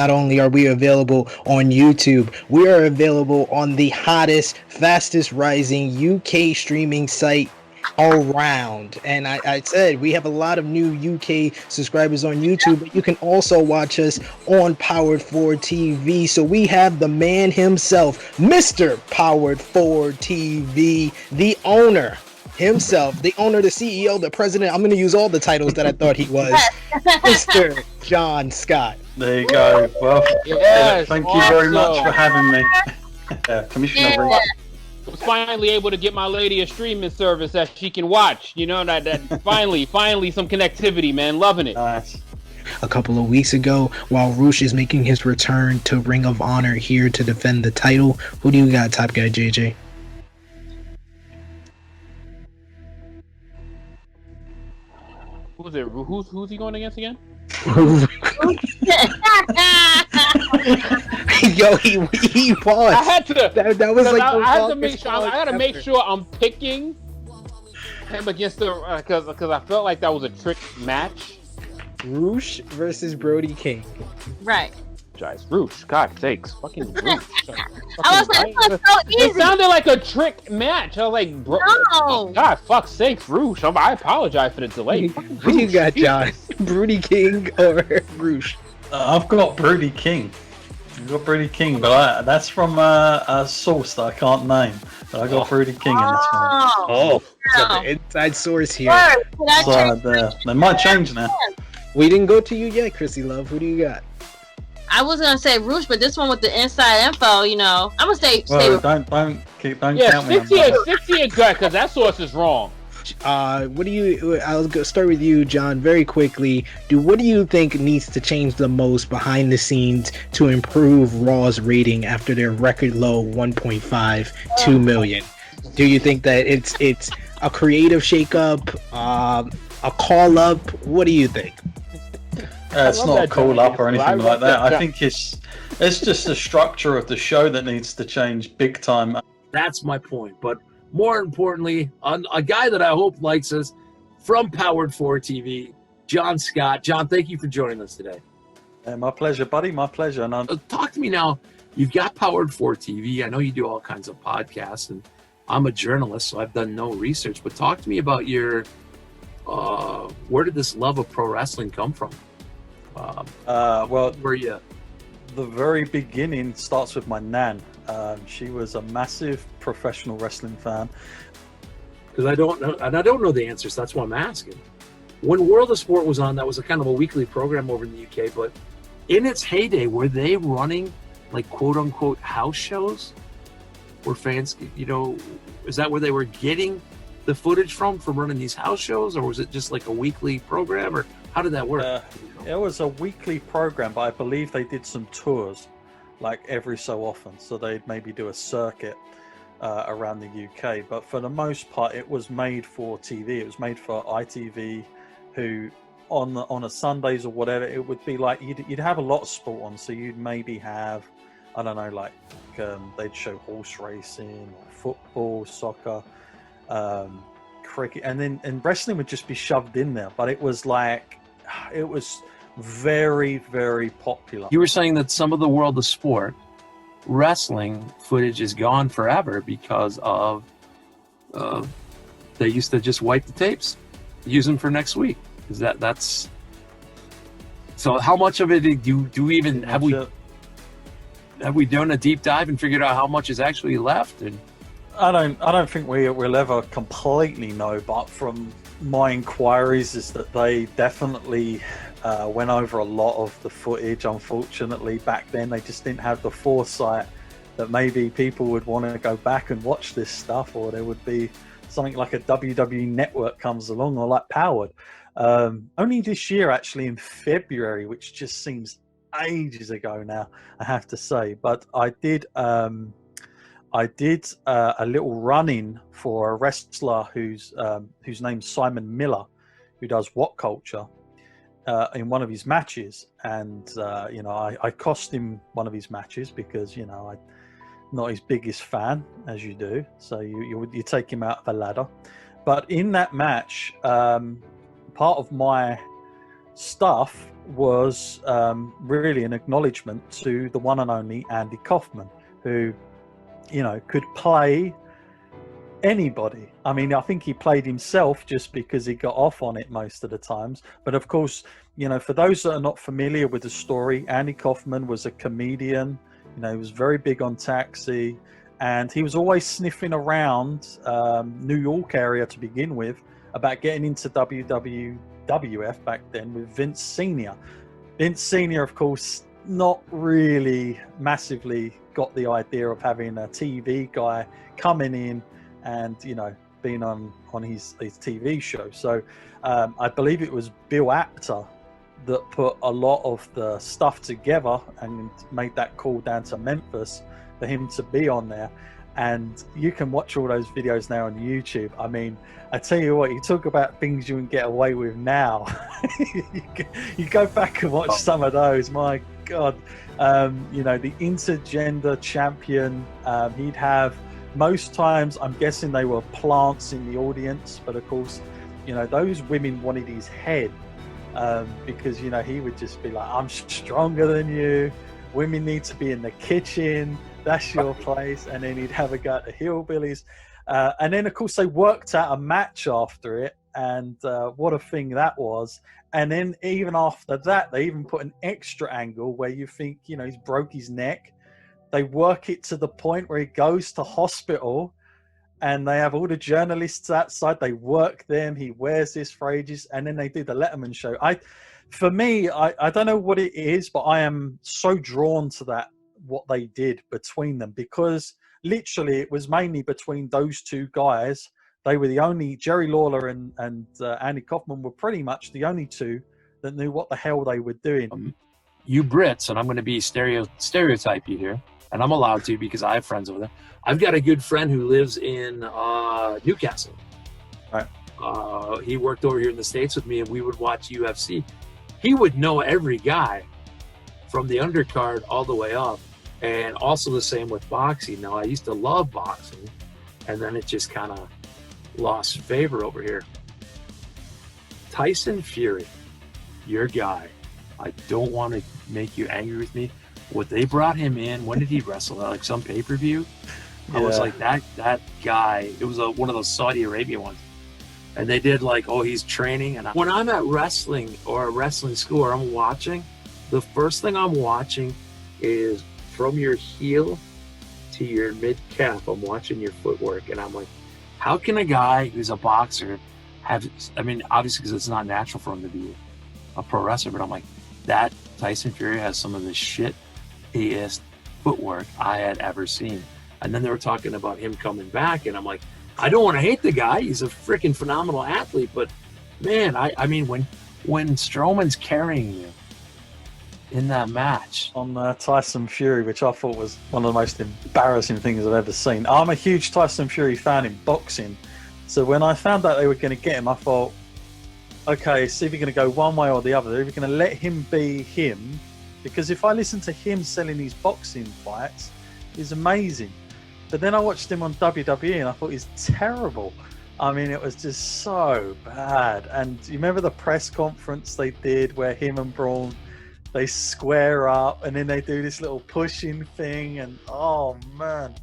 Not only are we available on YouTube, we are available on the hottest, fastest rising UK streaming site around. And I said we have a lot of new UK subscribers on YouTube, but you can also watch us on Powered 4 TV. So we have the man himself, Mr. Powered 4 TV, the owner himself, the owner, the CEO, the president. I'm going to use all the titles that I thought he was, Mr. John Scott. There you go. Well, Yes, thank you very much awesome. for having me. Commissioner Reed. I was finally able to get my lady a streaming service that she can watch. You know, that finally some connectivity, man. Loving it. Nice. A couple of weeks ago, while Roosh is making his return to Ring of Honor here to defend the title, who do you got, Top Guy JJ? Who's it? Who's he going against again? Yo, he won. I had to. That was like I had to make sure. I gotta make sure I'm picking him against the because I felt like that was a trick match. Roosh versus Brody King. Right. Guys, Roosh, God sakes, fucking Roosh. I was like, that was so It easy. sounded like a trick match. I was like, bro, No. God, fuck sakes, Roosh. I apologize for the delay. Who you got, John? Brody King or Roosh? I've got Brody King. That's from a source that I can't name. But I got Brody King in this one. Oh. Got the inside source here. Word. Can I So check? they might change now. We didn't go to you yet, Chrissy Love. Who do you got? I was gonna say Roosh, but this one with the inside info, you know, I'm gonna stay Well, with. don't Yeah, count me on 60 that. is 60 is good because that source is wrong. What do you? I'll go start with you, John, very quickly. What do you think needs to change the most behind the scenes to improve Raw's rating after their record low 1.52 million? Do you think that it's a creative shakeup, a call up? What do you think? It's love not a that call John. up or I anything love like that. that I think it's just the structure of the show that needs to change big time. That's my point. But more importantly, a guy that I hope likes us from Powered 4 TV, John Scott. John, thank you for joining us today. My pleasure, buddy. My pleasure. And Talk to me now. You've got Powered 4 TV. I know you do all kinds of podcasts, and I'm a journalist, so I've done no research. But talk to me about your where did this love of pro wrestling come from? well, Where you? the very beginning starts with my nan. She was a massive professional wrestling fan. Because I don't know, and I don't know the answers. That's why I'm asking. When World of Sport was on, that was a kind of a weekly program over in the UK. But in its heyday, were they running like quote unquote house shows, where fans, you know, is that where they were getting the footage from running these house shows, or was it just like a weekly program, or how did that work? It was a weekly program, but I believe they did some tours like every so often. So they'd maybe do a circuit around the UK. But for the most part, it was made for TV. It was made for ITV, who on a Sundays or whatever, it would be like you'd have a lot of sport on. So you'd maybe have, I don't know, like they'd show horse racing, or football, soccer, cricket, and wrestling would just be shoved in there. But it was very, very popular. You were saying that some of the World of Sport wrestling footage is gone forever because of they used to just wipe the tapes, use them for next week. Is that's so? How much of it do we even have we done a deep dive and figured out how much is actually left? And I don't think we'll ever completely know, but from my inquiries is that they definitely went over a lot of the footage. Unfortunately, back then they just didn't have the foresight that maybe people would want to go back and watch this stuff, or there would be something like a WWE network comes along, or like Powered. Only this year, actually, in February, which just seems ages ago now, I have to say. But I did a little run-in for a wrestler whose name's Simon Miller, who does What Culture, in one of his matches. And I cost him one of his matches because I'm not his biggest fan, as you do. So you take him out of the ladder. But in that match, part of my stuff was really an acknowledgement to the one and only Andy Kaufman, who, you know, could play anybody. I mean, I think he played himself just because he got off on it most of the times. But of course, you know, for those that are not familiar with the story, Andy Kaufman was a comedian. You know, he was very big on Taxi, and he was always sniffing around New York area to begin with about getting into WWF back then with Vince Sr. Vince Sr., of course, not really massively got the idea of having a TV guy coming in and, you know, being on his TV show. So I believe it was Bill Apter that put a lot of the stuff together and made that call down to Memphis for him to be on there. And you can watch all those videos now on YouTube. I mean, I tell you what, you talk about things you can get away with now. you go back and watch some of those, my God. You know, the intergender champion, he'd have, most times I'm guessing they were plants in the audience, but of course, you know, those women wanted his head, because, you know, he would just be like, I'm stronger than you, women need to be in the kitchen, that's your place. And then he'd have a go at the hillbillies, and then of course they worked out a match after it, and what a thing that was. And then even after that, they even put an extra angle where you think, you know, he's broke his neck. They work it to the point where he goes to hospital, and they have all the journalists outside. They work them. He wears this for ages, and then they do the Letterman show. For me, I don't know what it is, but I am so drawn to that, what they did between them, because literally it was mainly between those two guys. They were the only, Jerry Lawler and Andy Kaufman were pretty much the only two that knew what the hell they were doing. You Brits, and I'm going to be stereotype you here, and I'm allowed to because I have friends over there. I've got a good friend who lives in Newcastle. Right. He worked over here in the States with me, and we would watch UFC. He would know every guy from the undercard all the way up, and also the same with boxing. Now, I used to love boxing, and then it just kind of lost favor over here. Tyson Fury, your guy. I don't want to make you angry with me. What they brought him in, when did he wrestle? Like some pay-per-view? Yeah. I was like, that guy, it was one of those Saudi Arabia ones. And they did like, oh, he's training. And when I'm at wrestling or a wrestling school or I'm watching, the first thing I'm watching is from your heel to your mid-calf. I'm watching your footwork. And I'm like, how can a guy who's a boxer have, I mean, obviously because it's not natural for him to be a pro wrestler, but I'm like, that Tyson Fury has some of the shit-iest footwork I had ever seen. And then they were talking about him coming back, and I'm like, I don't want to hate the guy. He's a freaking phenomenal athlete, but man, I mean, when Strowman's carrying you in that match on Tyson Fury, which I thought was one of the most embarrassing things I've ever seen. I'm a huge Tyson Fury fan in boxing, so when I found out they were going to get him, I thought, okay, it's either going to go one way or the other. They're either going to let him be him, because if I listen to him selling these boxing fights, he's amazing. But then I watched him on WWE and I thought he's terrible. I mean, it was just so bad. And you remember the press conference they did where him and Braun, they square up and then they do this little pushing thing, and oh man.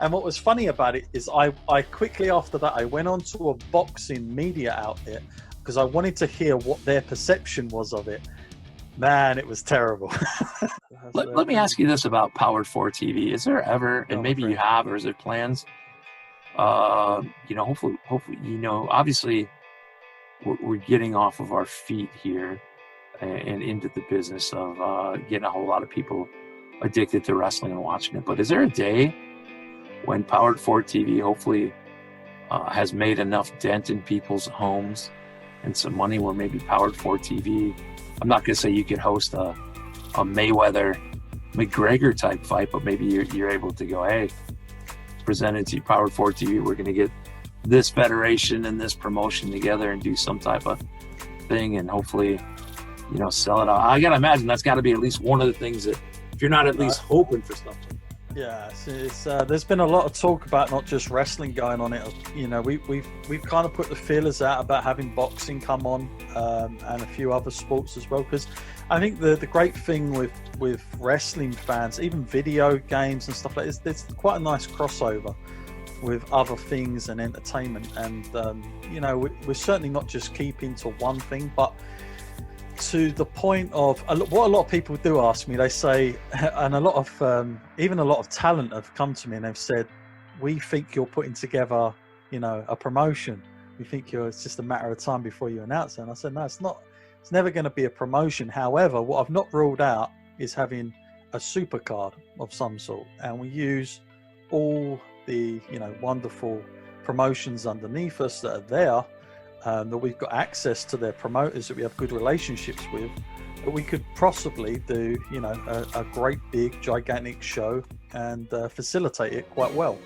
And what was funny about it is I quickly after that, I went on to a boxing media outlet because I wanted to hear what their perception was of it. Man, it was terrible. Let me ask you this about Powered 4 TV. Is there ever, and maybe you have, or is there plans, you know, hopefully, you know, obviously we're getting off of our feet here and into the business of getting a whole lot of people addicted to wrestling and watching it. But is there a day when Powered 4 TV hopefully has made enough dent in people's homes and some money where maybe Powered 4 TV, I'm not going to say you can host a Mayweather McGregor type fight, but maybe you're able to go, hey, presented to Powered 4 TV, we're going to get this federation and this promotion together and do some type of thing and hopefully, you know, sell it out. I got to imagine that's got to be at least one of the things that, if you're not at least hoping for something. Yeah, it's there's been a lot of talk about not just wrestling going on it. You know, we've kind of put the feelers out about having boxing come on, and a few other sports as well. Because I think the great thing with wrestling fans, even video games and stuff like this, there's quite a nice crossover with other things and entertainment. And you know, we're certainly not just keeping to one thing, but to the point of what a lot of people do ask me. They say, and a lot of even a lot of talent have come to me and they've said, we think you're putting together, you know, a promotion. We think it's just a matter of time before you announce it. And I said, no, it's not. It's never going to be a promotion. However, what I've not ruled out is having a super card of some sort, and we use all the, you know, wonderful promotions underneath us that are there. That we've got access to their promoters that we have good relationships with, that we could possibly do, you know, a great big gigantic show and facilitate it quite well.